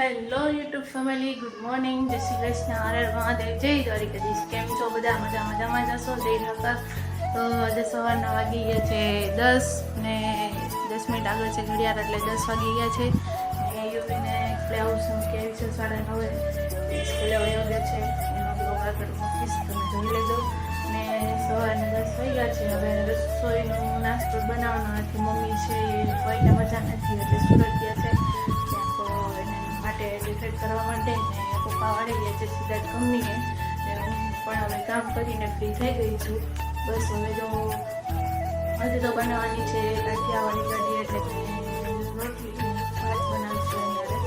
Hello YouTube family, good morning, જય શ્રી કૃષ્ણ, હર હર મહાદેવ, જય દ્વારિકાધીશ। કેમ છો બધા? મજામાં જશો જય હતા। તો આજે સવારના વાગી ગયા છે 10 ને 10 મિનિટ આગળ છે ઘડિયાળ, એટલે 10 વાગી ગયા છે ને યુવીને પ્લે હાઉસ મૂકી છે 9:30 સ્કૂલે વયો ગયા છે। એનો બ્લોગ આગળ મૂકીશ, તમે જોઈ લેજો। ને સવારના 10 વાગ્યા છે, હવે રસોઈનો નાસ્તો બનાવવાનો નથી। મમ્મી છે એ કોઈને મજા નથી એટલે સુરત ગયા છે ત્યાં, તો એને માટે ડિસાઈડ કરવા માટે ને પપ્પા વાળી ગયા છે સીધા જ કંપનીએ। હું પણ હવે કામ કરીને ફ્રી થઈ ગઈ છું। બસ હવે તો આજે તો બનાવવાની છે કાઠિયાવાડી કઢી, એટલે કે રોટલી ભાત બનાવીશું અત્યારે,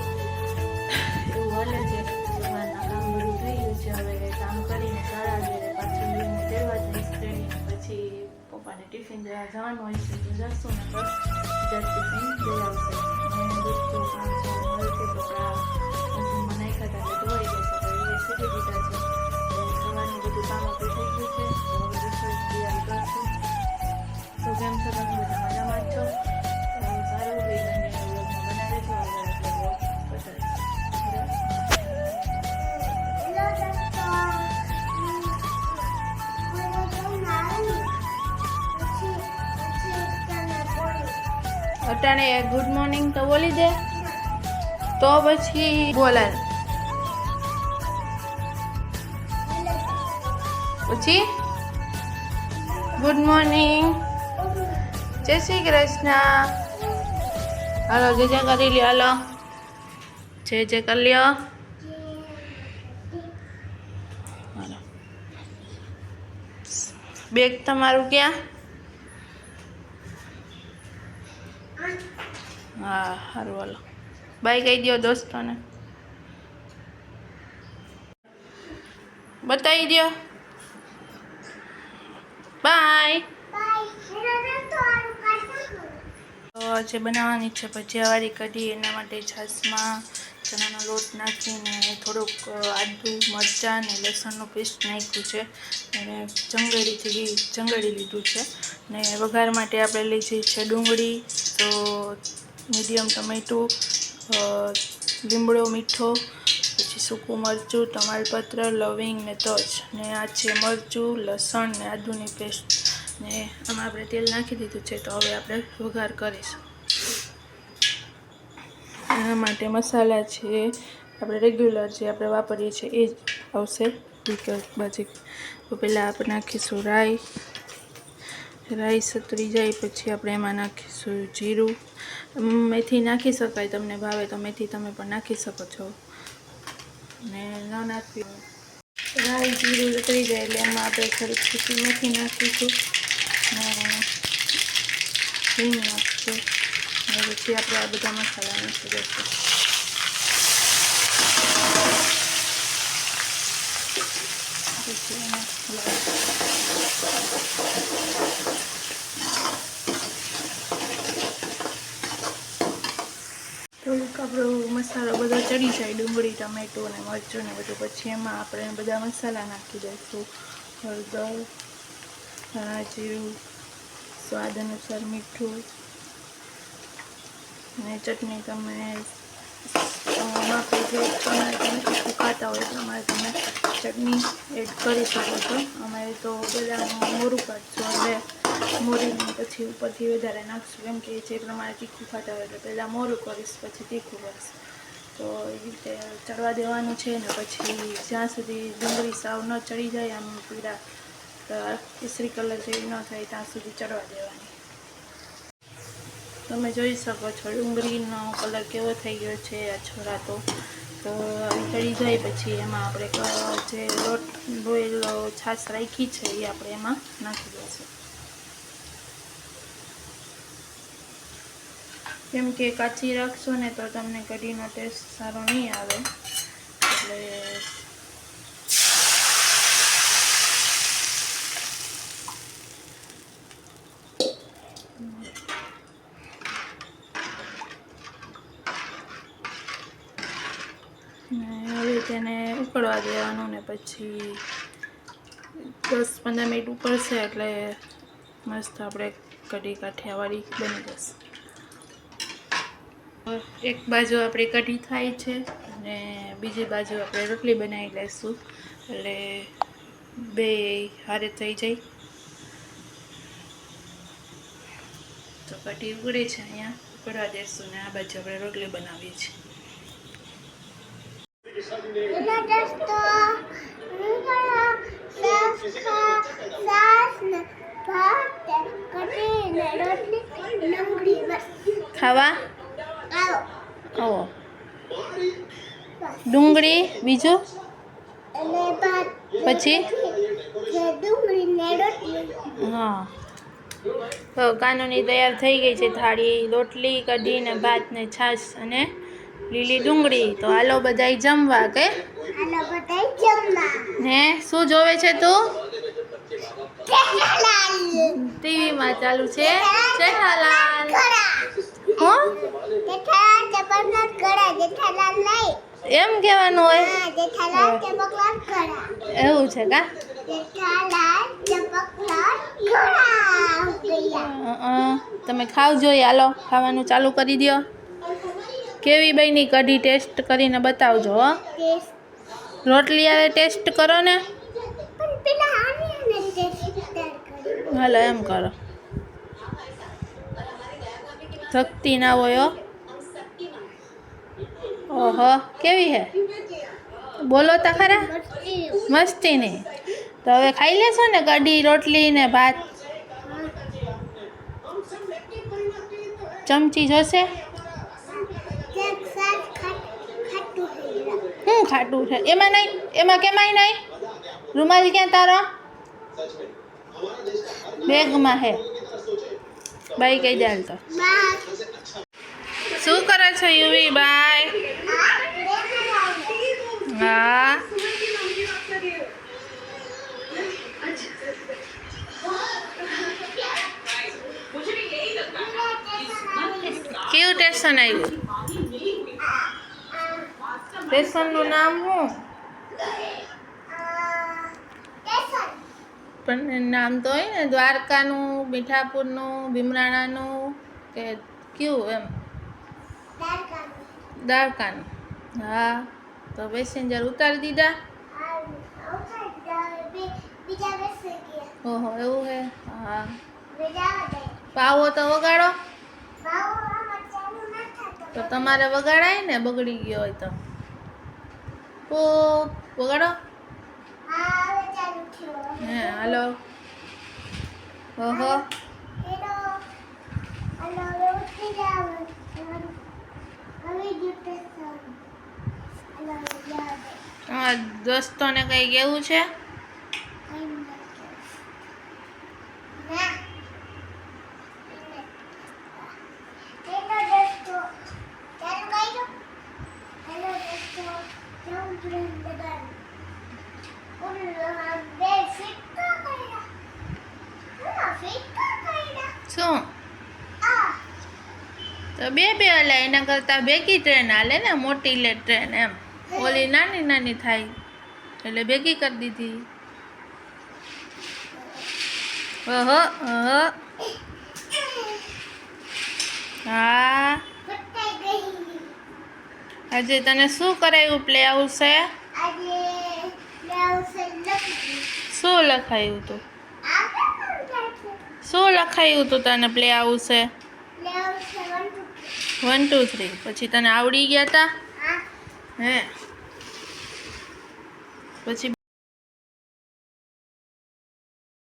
એવું હાલે છે। સવારના કામ બધું થઈ ગયું છે, હવે કામ કરીને 11:30 પાછું લઈને તેડવા જઈશ ટ્રેનિંગ, પછી પપ્પાને ટિફિન દેવા જવાનું હોય છે તો જશું ને બસ સીધા ટિફિન દઈ આવશે। અને દોસ્તો કામ છે મળશે કપડાં મશીનમાં નાખ્યા હતા એટલે ધોવાઈ જશે, તો એ સૂકી દીધા છે। સવારનું બધું કામ આપણે થઈ ગયું છે, તો હવે રસોઈ તૈયારી કરશું। તો કેમ છો તમે? બધા મજામાં જ છો? સારું ભાઈ અને વ્લોગમાં બનાવે છો, હવે આપણે વ્લોગ પતાવીશું। અટાણે ગુડ મોર્નિંગ તો બોલી દે, તો પછી બોલાય, પછી ગુડ મોર્નિંગ, જય શ્રી કૃષ્ણ, હાલો જય જય કરી લ્યો, હાલો જય જય કરી લ્યો, હાલો। બેગ તમારું ક્યાં? હા સારું, હાલો બાય કહી દો દોસ્તોને, બતાવી દો બાય। આજે બનાવવાની છે ભજીયાવાળી કઢી, એના માટે છાશમાં ચણાનો લોટ નાખીને થોડુંક આદુ મરચાં અને લસણનું પેસ્ટ નાખ્યું છે અને ચંગળી લીધું છે। ને વઘાર માટે આપણે લીધી છે ડુંગળી, તો મીડિયમ ટમેટું, લીમડો મીઠો, પછી સૂકું મરચું, તમાલપત્ર, લવિંગ ને તજ, ને આ છે મરચું, લસણ ને આદુની પેસ્ટ, ને આમાં આપણે તેલ નાખી દીધું છે। તો હવે આપણે વઘાર કરીશું। એના માટે મસાલા છે આપણે રેગ્યુલર જે આપણે વાપરીએ છીએ એ જ આવશે બાજી। તો પહેલાં આપણે નાખીશું રાઈ સતરી જાય પછી આપણે એમાં નાખીશું જીરું, મેથી નાખી શકાય, તમને ભાવે તો મેથી તમે પણ નાખી શકો છો, ને ન નાખવી રાઈ જીરું સતરી જાય એટલે એમાં આપણે થોડીક સૂકી મેથી નાખીશું ને હિંગ નાખીશું, અને પછી આપણે આ બધા મસાલા નાખી દઈશું। પછી એને થોડુંક આપણો મસાલો બધો ચડી જાય, ડુંગળી ટમેટું અને મરચું ને બધું, પછી એમાં આપણે બધા મસાલા નાખી દઈશું, હળદર, ધાણા જીરું, સ્વાદ અનુસાર મીઠું, અને ચટણી તમે માપે જે તમારે તમે તીખું ખાતા હોય પ્રમાણે તમે ચટણી એડ કરી શકો છો। અમારે તો બધા મોરું કાઢશું એટલે મોરીને પછી ઉપરથી વધારે નાખશું, કેમ કે જે પ્રમાણે તીખું ખાતા હોય એટલે પહેલાં મોરું કરીશ પછી તીખું કરીશ, તો એ રીતે ચડવા દેવાનું છે। ને પછી જ્યાં સુધી ડુંગળી સાવ ન ચડી જાય, આમ પીળા કેસરી કલર જેવી ન થાય ત્યાં સુધી ચડવા દેવાની। તમે જોઈ શકો છો ડુંગળીનો કલર કેવો થઈ ગયો છે આ છોરાતો, તો ચડી જાય પછી એમાં આપણે જે લોટ બોઇલો છાશ રાખી છે એ આપણે એમાં નાખી દઈશું, કેમ કે કાચી રાખશો ને તો તમને કઢીનો ટેસ્ટ સારો નહીં આવે, એટલે હવે તેને ઉકળવા દેવાનું, ને પછી 10-15 મિનિટ ઉકળશે એટલે મસ્ત આપણે કઢી કાઠિયાવાડી બની જશે। એક બાજુ આપણી કઢી થાય છે ને બીજી બાજુ આપણે રોટલી બનાવી લઈશું એટલે બે હારે થઈ જાય. તો કઢી ઉકળે છે, અહીંયા ઉકળવા દેશું ને આ બાજુ આપણે રોટલી બનાવીએ છીએ. ખાવા આવો. ડુંગળી બીજું પછી હા. તો કાનૂની તૈયાર થઈ ગઈ છે થાળી, રોટલી, કઢી ને ભાત ને છાશ અને લીલી ડુંગળી. તો હાલો બધાય જમવા. કે ને શું જોવે છે તું? ટીવીમાં ચાલુ છે જેઠાલાલ. એમ કહેવાનું હોય? એવું છે કા? તમે ખાવ જોઈએ. હાલો ખાવાનું ચાલુ કરી દો. કેવી બની કઢી ટેસ્ટ કરીને બતાવજો. હો રોટલી આવે ટેસ્ટ કરો ને. હાલો એમ કરો, થકતી ના હોય. ઓહો કેવી હે? બોલો તો ખરા. મસ્તી નહીં. તો હવે ખાઈ લેશો ને કઢી, રોટલી ને ભાત? ચમચી જોશે? શું ખાટું છે એમાં? નહીં એમાં કેમાંય નહીં. રૂમાલ ક્યાં તારો? બેગમાં હે. બાઈ કઈ દે તો. શું કરો છો યુવી બાય? હા કેવું ટેન્શન આવ્યું? સ્ટેશનનું નામ શું? પણ નામ તો હોય ને, દ્વારકાનું, મીઠાપુરનું, ભીમરાણાનું કે કયું? એમ દ્વારકાનું. હા તો પેસેન્જર ઉતારી દીધા? ઓહો એવું હે. હા પાવો તો વગાડો. તો તમારે વગાડાય ને, બગડી ગયો હોય તો. વગાડો. હે હાલો. ઓહો તમારા દોસ્તોને કઈ કેવું છે? શું તો બે હાલે? એના કરતાં ભેગી ટ્રેન હાલે ને, મોટી લે ટ્રેન. એમ ઓલી નાની નાની થાય એટલે ભેગી કરી દીધી. ઓહો હા. આજે તને શું કરાયું પ્લે હાઉસે? શું લખાયું હતું? શું લખાયું હતું તને પ્લે હાઉસે? 1 2 3. પછી તને આવડી ગયા તા? હે પછી